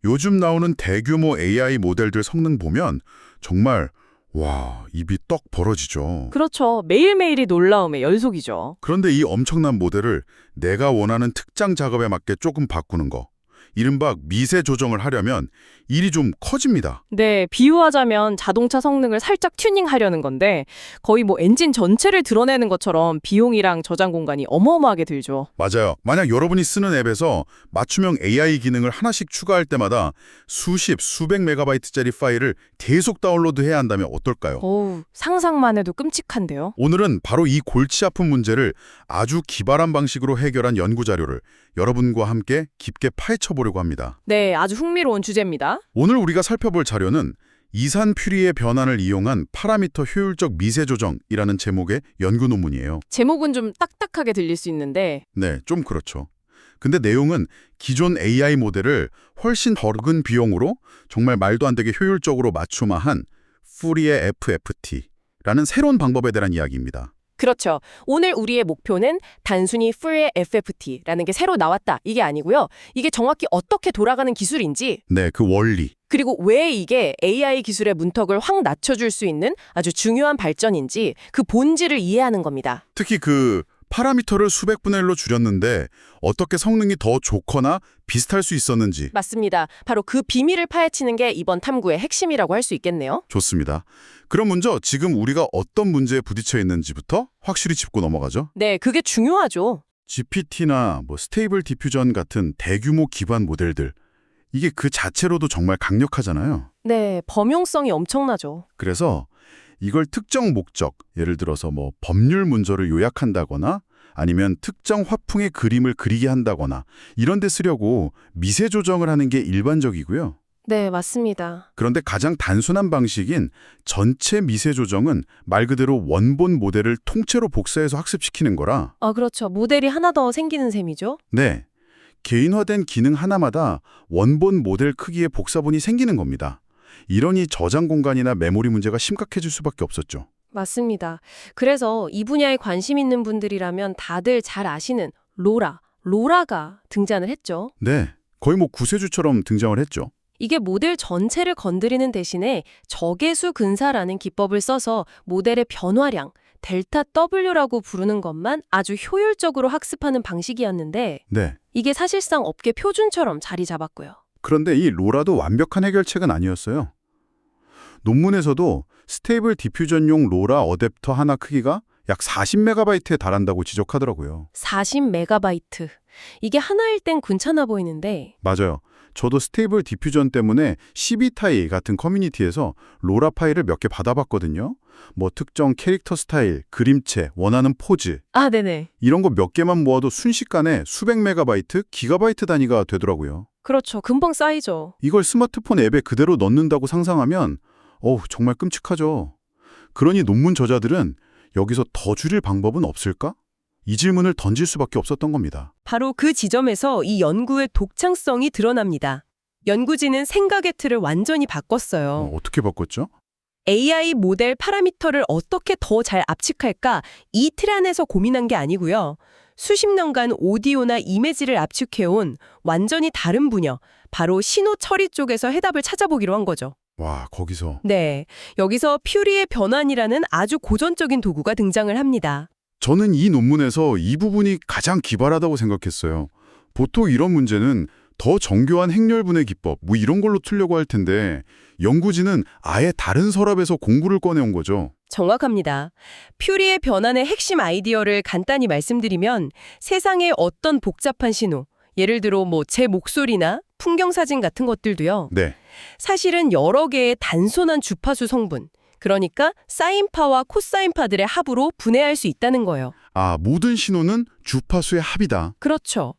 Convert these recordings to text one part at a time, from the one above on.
요즘 나오는 대규모 AI 모델들 성능 보면 정말 와, 입이 떡 벌어지죠. 그렇죠. 매일매일이 놀라움의 연속이죠. 그런데 이 엄청난 모델을 내가 원하는 특정 작업에 맞게 조금 바꾸는 거, 이른바 미세 조정을 하려면 일이 좀 커집니다. 네, 비유하자면 자동차 성능을 살짝 튜닝하려는 건데 거의 뭐 엔진 전체를 드러내는 것처럼 비용이랑 저장 공간이 어마어마하게 들죠. 맞아요. 만약 여러분이 쓰는 앱에서 맞춤형 AI 기능을 하나씩 추가할 때마다 수십, 수백 메가바이트짜리 파일을 계속 다운로드해야 한다면 어떨까요? 어우, 상상만 해도 끔찍한데요. 오늘은 바로 이 골치 아픈 문제를 아주 기발한 방식으로 해결한 연구 자료를 여러분과 함께 깊게 파헤쳐 보려고 합니다. 네, 아주 흥미로운 주제입니다. 오늘 우리가 살펴볼 자료는 이산 퓨리의 변환을 이용한 파라미터 효율적 미세 조정이라는 제목의 연구 논문이에요. 제목은 좀 딱딱하게 들릴 수 있는데 네, 좀 그렇죠. 근데 내용은 기존 AI 모델을 훨씬 적은 비용으로 정말 말도 안 되게 효율적으로 맞춤화한 퓨리의 FFT라는 새로운 방법에 대한 이야기입니다. 그렇죠. 오늘 우리의 목표는 단순히 Fourier FFT라는 게 새로 나왔다 이게 아니고요. 이게 정확히 어떻게 돌아가는 기술인지 네, 그 원리. 그리고 왜 이게 AI 기술의 문턱을 확 낮춰줄 수 있는 아주 중요한 발전인지 그 본질을 이해하는 겁니다. 특히 그 파라미터를 수백 분의 1로 줄였는데 어떻게 성능이 더 좋거나 비슷할 수 있었는지. 맞습니다. 바로 그 비밀을 파헤치는 게 이번 탐구의 핵심이라고 할 수 있겠네요. 좋습니다. 그럼 먼저 지금 우리가 어떤 문제에 부딪혀 있는지부터 확실히 짚고 넘어가죠. 네, 그게 중요하죠. GPT나 스테이블 디퓨전 같은 대규모 기반 모델들. 이게 그 자체로도 정말 강력하잖아요. 네, 범용성이 엄청나죠. 그래서 이걸 특정 목적, 예를 들어서 법률 문서를 요약한다거나 아니면 특정 화풍의 그림을 그리게 한다거나 이런 데 쓰려고 미세 조정을 하는 게 일반적이고요. 네, 맞습니다. 그런데 가장 단순한 방식인 전체 미세 조정은 말 그대로 원본 모델을 통째로 복사해서 학습시키는 거라. 아, 그렇죠. 모델이 하나 더 생기는 셈이죠. 네, 개인화된 기능 하나마다 원본 모델 크기의 복사본이 생기는 겁니다. 이러니 저장 공간이나 메모리 문제가 심각해질 수밖에 없었죠. 맞습니다. 그래서 이 분야에 관심 있는 분들이라면 다들 잘 아시는 로라가 등장을 했죠. 네, 거의 구세주처럼 등장을 했죠. 이게 모델 전체를 건드리는 대신에 적외수 근사라는 기법을 써서 모델의 변화량, 델타 W라고 부르는 것만 아주 효율적으로 학습하는 방식이었는데 네. 이게 사실상 업계 표준처럼 자리 잡았고요. 그런데 이 로라도 완벽한 해결책은 아니었어요. 논문에서도 스테이블 디퓨전용 로라 어댑터 하나 크기가 약 40메가바이트에 달한다고 지적하더라고요. 40메가바이트. 이게 하나일 땐 괜찮아 보이는데 맞아요. 저도 스테이블 디퓨전 때문에 CB타이 같은 커뮤니티에서 로라 파일을 몇 개 받아봤거든요. 특정 캐릭터 스타일, 그림체, 원하는 포즈 아, 네네. 이런 거 몇 개만 모아도 순식간에 수백 메가바이트, 기가바이트 단위가 되더라고요. 그렇죠. 금방 쌓이죠. 이걸 스마트폰 앱에 그대로 넣는다고 상상하면 정말 끔찍하죠. 그러니 논문 저자들은 여기서 더 줄일 방법은 없을까? 이 질문을 던질 수밖에 없었던 겁니다. 바로 그 지점에서 이 연구의 독창성이 드러납니다. 연구진은 생각의 틀을 완전히 바꿨어요. 어떻게 바꿨죠? AI 모델 파라미터를 어떻게 더 잘 압축할까 이 틀 안에서 고민한 게 아니고요. 수십 년간 오디오나 이미지를 압축해온 완전히 다른 분야, 바로 신호 처리 쪽에서 해답을 찾아보기로 한 거죠. 와, 거기서. 네, 여기서 퓨리의 변환이라는 아주 고전적인 도구가 등장을 합니다. 저는 이 논문에서 이 부분이 가장 기발하다고 생각했어요. 보통 이런 문제는 더 정교한 행렬분해 기법, 이런 걸로 풀려고 할 텐데 연구진은 아예 다른 서랍에서 공구를 꺼내온 거죠. 정확합니다. 퓨리의 변환의 핵심 아이디어를 간단히 말씀드리면 세상의 어떤 복잡한 신호, 예를 들어 제 목소리나 풍경사진 같은 것들도요. 네. 사실은 여러 개의 단순한 주파수 성분, 그러니까 사인파와 코사인파들의 합으로 분해할 수 있다는 거예요. 아, 모든 신호는 주파수의 합이다. 그렇죠.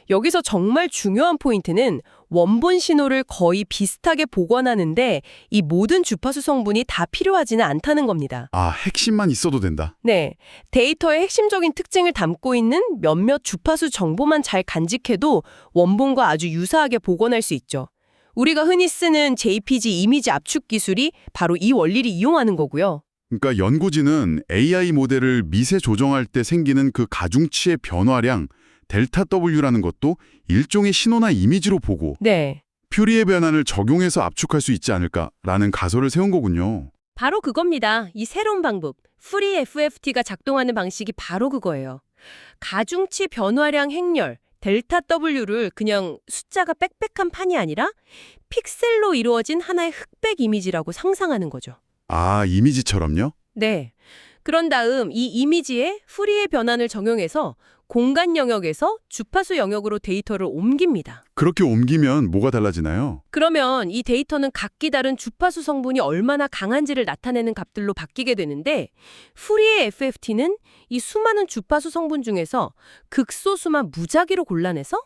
여기서 정말 중요한 포인트는 원본 신호를 거의 비슷하게 복원하는데 이 모든 주파수 성분이 다 필요하지는 않다는 겁니다. 아, 핵심만 있어도 된다. 네, 데이터의 핵심적인 특징을 담고 있는 몇몇 주파수 정보만 잘 간직해도 원본과 아주 유사하게 복원할 수 있죠. 우리가 흔히 쓰는 JPG 이미지 압축 기술이 바로 이 원리를 이용하는 거고요. 그러니까 연구진은 AI 모델을 미세 조정할 때 생기는 그 가중치의 변화량 델타 W라는 것도 일종의 신호나 이미지로 보고 네, 퓨리의 변환을 적용해서 압축할 수 있지 않을까라는 가설을 세운 거군요. 바로 그겁니다. 이 새로운 방법, 프리 FFT가 작동하는 방식이 바로 그거예요. 가중치 변화량 행렬, 델타 W를 그냥 숫자가 빽빽한 판이 아니라 픽셀로 이루어진 하나의 흑백 이미지라고 상상하는 거죠. 아, 이미지처럼요? 네. 그런 다음 이 이미지에 프리의 변환을 적용해서 공간 영역에서 주파수 영역으로 데이터를 옮깁니다. 그렇게 옮기면 뭐가 달라지나요? 그러면 이 데이터는 각기 다른 주파수 성분이 얼마나 강한지를 나타내는 값들로 바뀌게 되는데 푸리의 FFT는 이 수많은 주파수 성분 중에서 극소수만 무작위로 골라내서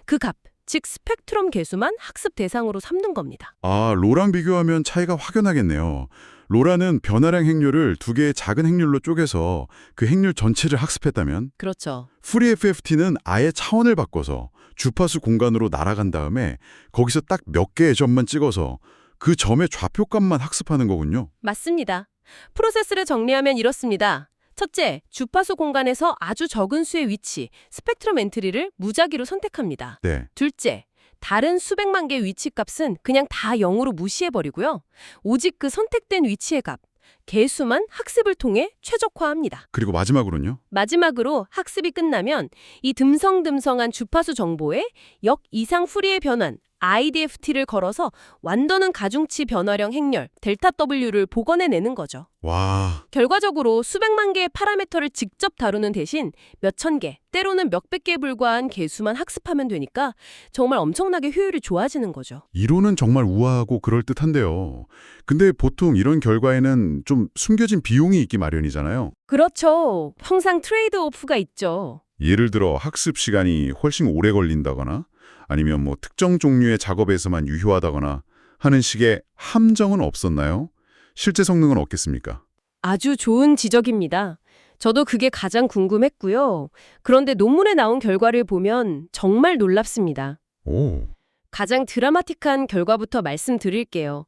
그 값, 즉 스펙트럼 개수만 학습 대상으로 삼는 겁니다. 아, 로랑 비교하면 차이가 확연하겠네요. 로라는 변화량 행렬을 두 개의 작은 행렬로 쪼개서 그 행렬 전체를 학습했다면 그렇죠. FreeFFT는 아예 차원을 바꿔서 주파수 공간으로 날아간 다음에 거기서 딱 몇 개의 점만 찍어서 그 점의 좌표값만 학습하는 거군요. 맞습니다. 프로세스를 정리하면 이렇습니다. 첫째, 주파수 공간에서 아주 적은 수의 위치, 스펙트럼 엔트리를 무작위로 선택합니다. 네. 둘째, 다른 수백만 개의 위치 값은 그냥 다 0으로 무시해버리고요. 오직 그 선택된 위치의 값, 개수만 학습을 통해 최적화합니다. 그리고 마지막으로는요? 마지막으로 학습이 끝나면 이 듬성듬성한 주파수 정보에 역 이상 풀이의 변환, IDFT를 걸어서 완전한 가중치 변화량 행렬, 델타 W를 복원해내는 거죠. 와, 결과적으로 수백만 개의 파라미터를 직접 다루는 대신 몇천 개, 때로는 몇백 개에 불과한 개수만 학습하면 되니까 정말 엄청나게 효율이 좋아지는 거죠. 이론은 정말 우아하고 그럴듯한데요. 근데 보통 이런 결과에는 좀 숨겨진 비용이 있기 마련이잖아요. 그렇죠. 항상 트레이드오프가 있죠. 예를 들어 학습 시간이 훨씬 오래 걸린다거나 아니면 뭐 특정 종류의 작업에서만 유효하다거나 하는 식의 함정은 없었나요? 실제 성능은 어떻겠습니까? 아주 좋은 지적입니다. 저도 그게 가장 궁금했고요. 그런데 논문에 나온 결과를 보면 정말 놀랍습니다. 오, 가장 드라마틱한 결과부터 말씀드릴게요.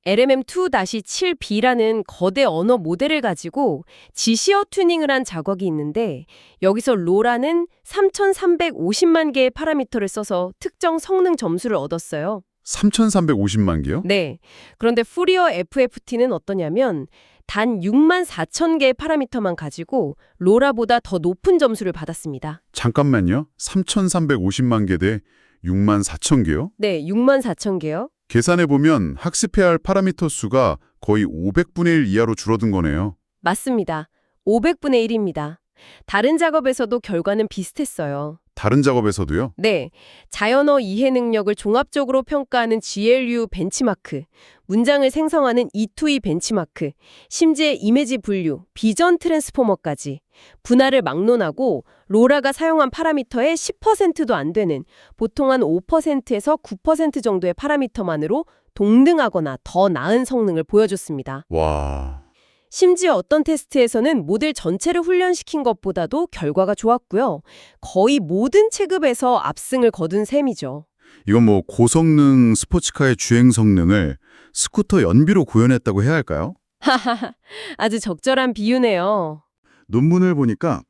LMM2-7B라는 거대 언어 모델을 가지고 지시어 튜닝을 한 작업이 있는데 여기서 로라는 3,350만 개의 파라미터를 써서 특정 성능 점수를 얻었어요. 3,350만 개요? 네. 그런데 푸리어 FFT는 어떠냐면 단 6만 4천 개의 파라미터만 가지고 로라보다 더 높은 점수를 받았습니다. 잠깐만요. 3,350만 개 대 6만 4천 개요? 네, 6만 4천 개요. 계산해보면 학습해야 할 파라미터 수가 거의 500분의 1 이하로 줄어든 거네요. 맞습니다. 500분의 1입니다. 다른 작업에서도 결과는 비슷했어요. 다른 작업에서도요? 네, 자연어 이해 능력을 종합적으로 평가하는 GLU 벤치마크, 문장을 생성하는 E2E 벤치마크, 심지어 이미지 분류, 비전 트랜스포머까지 분할을 막론하고 로라가 사용한 파라미터의 10%도 안 되는 보통 한 5%에서 9% 정도의 파라미터만으로 동등하거나 더 나은 성능을 보여줬습니다. 와, 심지어 어떤 테스트에서는 모델 전체를 훈련시킨 것보다도 결과가 좋았고요. 거의 모든 체급에서 압승을 거둔 셈이죠. 이건 뭐 고성능 스포츠카의 주행 성능을 스쿠터 연비로 구현했다고 해야 할까요? 아주 적절한 비유네요. 논문을 보니까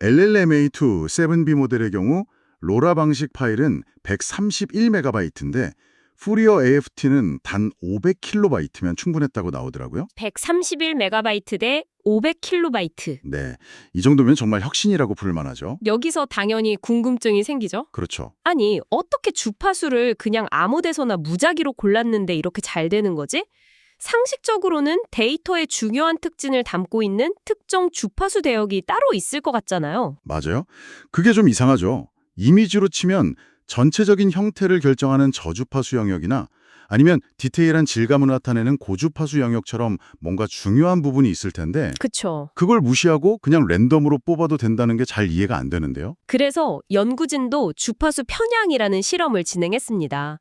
LLMA2 7B 모델의 경우 로라 방식 파일은 131MB인데 푸리어 AFT는 단 500KB 충분했다고 나오더라고요. 131MB 대 500KB. 네, 이 정도면 정말 혁신이라고 부를 만하죠. 여기서 당연히 궁금증이 생기죠. 그렇죠. 아니, 어떻게 주파수를 그냥 아무 데서나 무작위로 골랐는데 이렇게 잘 되는 거지? 상식적으로는 데이터의 중요한 특징을 담고 있는 특정 주파수 대역이 따로 있을 것 같잖아요. 맞아요. 그게 좀 이상하죠. 이미지로 치면 전체적인 형태를 결정하는 저주파수 영역이나 아니면 디테일한 질감을 나타내는 고주파수 영역처럼 뭔가 중요한 부분이 있을 텐데 그쵸. 그걸 무시하고 그냥 랜덤으로 뽑아도 된다는 게 잘 이해가 안 되는데요. 그래서 연구진도 주파수 편향이라는 실험을 진행했습니다.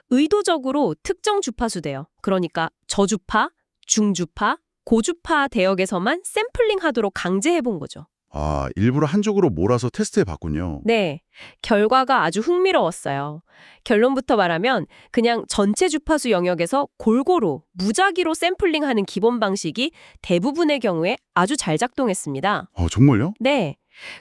의도적으로 특정 주파수 대역, 그러니까 저주파, 중주파, 고주파 대역에서만 샘플링하도록 강제해본 거죠. 아, 일부러 한쪽으로 몰아서 테스트해봤군요. 네, 결과가 아주 흥미로웠어요. 결론부터 말하면 그냥 전체 주파수 영역에서 골고루 무작위로 샘플링하는 기본 방식이 대부분의 경우에 아주 잘 작동했습니다. 정말요? 네,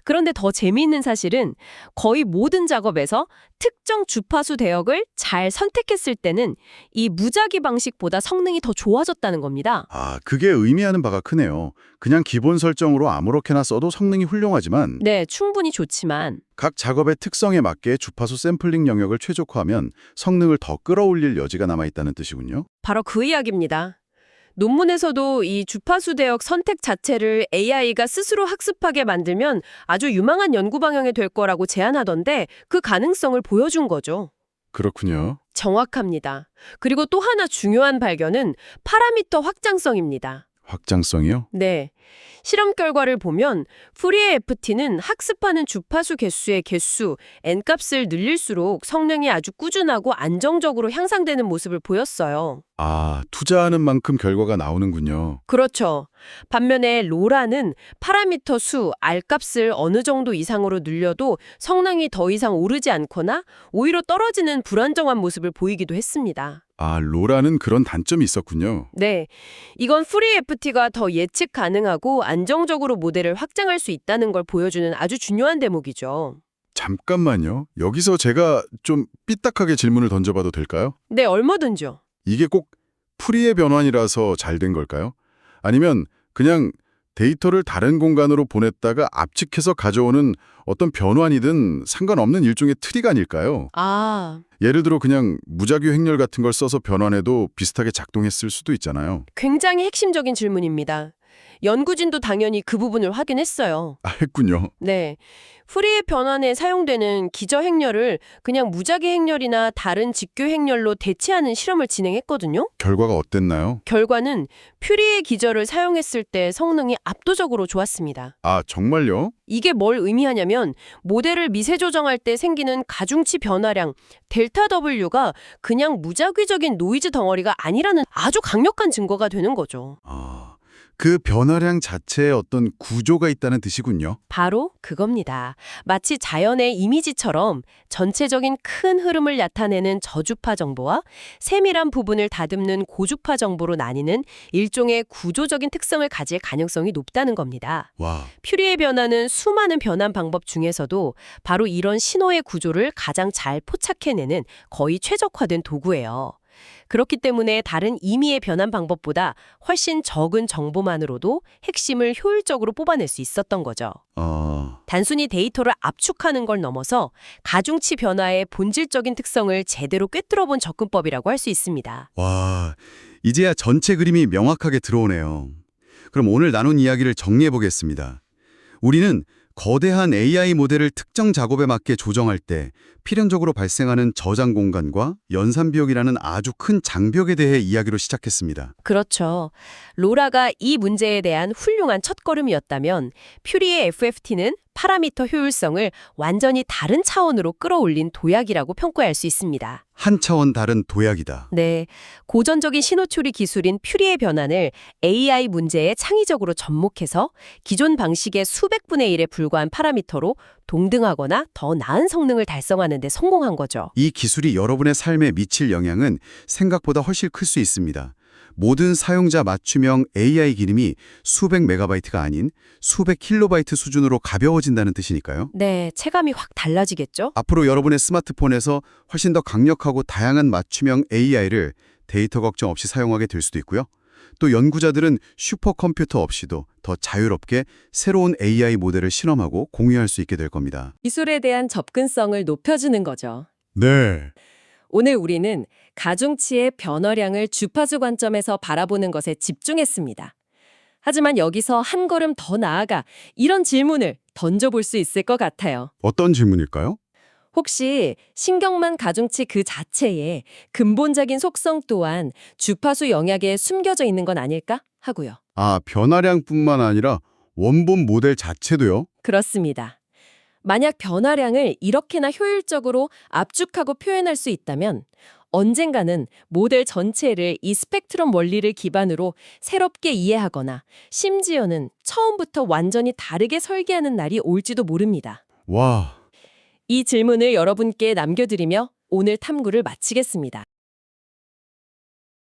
그런데 더 재미있는 사실은 거의 모든 작업에서 특정 주파수 대역을 잘 선택했을 때는 이 무작위 방식보다 성능이 더 좋아졌다는 겁니다. 아, 그게 의미하는 바가 크네요. 그냥 기본 설정으로 아무렇게나 써도 성능이 훌륭하지만 네, 충분히 좋지만 각 작업의 특성에 맞게 주파수 샘플링 영역을 최적화하면 성능을 더 끌어올릴 여지가 남아있다는 뜻이군요. 바로 그 이야기입니다. 논문에서도 이 주파수 대역 선택 자체를 AI가 스스로 학습하게 만들면 아주 유망한 연구 방향이 될 거라고 제안하던데 그 가능성을 보여준 거죠. 그렇군요. 정확합니다. 그리고 또 하나 중요한 발견은 파라미터 확장성입니다. 확장성이요? 네. 실험 결과를 보면 푸리에 FT는 학습하는 주파수 개수의 개수, n값을 늘릴수록 성능이 아주 꾸준하고 안정적으로 향상되는 모습을 보였어요. 아, 투자하는 만큼 결과가 나오는군요. 그렇죠. 반면에 로라는 파라미터 수, R값을 어느 정도 이상으로 늘려도 성능이 더 이상 오르지 않거나 오히려 떨어지는 불안정한 모습을 보이기도 했습니다. 아, 로라는 그런 단점이 있었군요. 네, 이건 FreeFT가 더 예측 가능하고 안정적으로 모델을 확장할 수 있다는 걸 보여주는 아주 중요한 대목이죠. 잠깐만요. 여기서 제가 좀 삐딱하게 질문을 던져봐도 될까요? 네, 얼마든지요. 이게 꼭 프리의 변환이라서 잘 된 걸까요? 아니면 그냥 데이터를 다른 공간으로 보냈다가 압축해서 가져오는 어떤 변환이든 상관없는 일종의 트릭 아닐까요? 아, 예를 들어 그냥 무작위 행렬 같은 걸 써서 변환해도 비슷하게 작동했을 수도 있잖아요. 굉장히 핵심적인 질문입니다. 연구진도 당연히 그 부분을 확인했어요. 아, 했군요. 네. 프리의 변환에 사용되는 기저 행렬을 그냥 무작위 행렬이나 다른 직교 행렬로 대체하는 실험을 진행했거든요. 결과가 어땠나요? 결과는 퓨리의 기저를 사용했을 때 성능이 압도적으로 좋았습니다. 아, 정말요? 이게 뭘 의미하냐면 모델을 미세 조정할 때 생기는 가중치 변화량 델타 W가 그냥 무작위적인 노이즈 덩어리가 아니라는 아주 강력한 증거가 되는 거죠. 아, 그 변화량 자체에 어떤 구조가 있다는 뜻이군요. 바로 그겁니다. 마치 자연의 이미지처럼 전체적인 큰 흐름을 나타내는 저주파 정보와 세밀한 부분을 다듬는 고주파 정보로 나뉘는 일종의 구조적인 특성을 가질 가능성이 높다는 겁니다. 와, 퓨리의 변화는 수많은 변환 방법 중에서도 바로 이런 신호의 구조를 가장 잘 포착해내는 거의 최적화된 도구예요. 그렇기 때문에 다른 임의의 변환 방법보다 훨씬 적은 정보만으로도 핵심을 효율적으로 뽑아낼 수 있었던 거죠. 단순히 데이터를 압축하는 걸 넘어서 가중치 변화의 본질적인 특성을 제대로 꿰뚫어본 접근법이라고 할 수 있습니다. 와, 이제야 전체 그림이 명확하게 들어오네요. 그럼 오늘 나눈 이야기를 정리해 보겠습니다. 우리는 거대한 AI 모델을 특정 작업에 맞게 조정할 때 필연적으로 발생하는 저장 공간과 연산 비용이라는 아주 큰 장벽에 대해 이야기로 시작했습니다. 그렇죠. 로라가 이 문제에 대한 훌륭한 첫걸음이었다면 퓨리의 FFT는 파라미터 효율성을 완전히 다른 차원으로 끌어올린 도약이라고 평가할 수 있습니다. 한 차원 다른 도약이다. 네, 고전적인 신호처리 기술인 퓨리의 변환을 AI 문제에 창의적으로 접목해서 기존 방식의 수백 분의 1에 불과한 파라미터로 동등하거나 더 나은 성능을 달성하는 데 성공한 거죠. 이 기술이 여러분의 삶에 미칠 영향은 생각보다 훨씬 클 수 있습니다. 모든 사용자 맞춤형 AI 기능이 수백 메가바이트가 아닌 수백 킬로바이트 수준으로 가벼워진다는 뜻이니까요. 네, 체감이 확 달라지겠죠? 앞으로 여러분의 스마트폰에서 훨씬 더 강력하고 다양한 맞춤형 AI를 데이터 걱정 없이 사용하게 될 수도 있고요. 또 연구자들은 슈퍼컴퓨터 없이도 더 자유롭게 새로운 AI 모델을 실험하고 공유할 수 있게 될 겁니다. 기술에 대한 접근성을 높여주는 거죠. 네. 오늘 우리는 가중치의 변화량을 주파수 관점에서 바라보는 것에 집중했습니다. 하지만 여기서 한 걸음 더 나아가 이런 질문을 던져볼 수 있을 것 같아요. 어떤 질문일까요? 혹시 신경만 가중치 그 자체에 근본적인 속성 또한 주파수 영역에 숨겨져 있는 건 아닐까 하고요. 아, 변화량뿐만 아니라 원본 모델 자체도요? 그렇습니다. 만약 변화량을 이렇게나 효율적으로 압축하고 표현할 수 있다면 언젠가는 모델 전체를 이 스펙트럼 원리를 기반으로 새롭게 이해하거나 심지어는 처음부터 완전히 다르게 설계하는 날이 올지도 모릅니다. 와. 이 질문을 여러분께 남겨드리며 오늘 탐구를 마치겠습니다.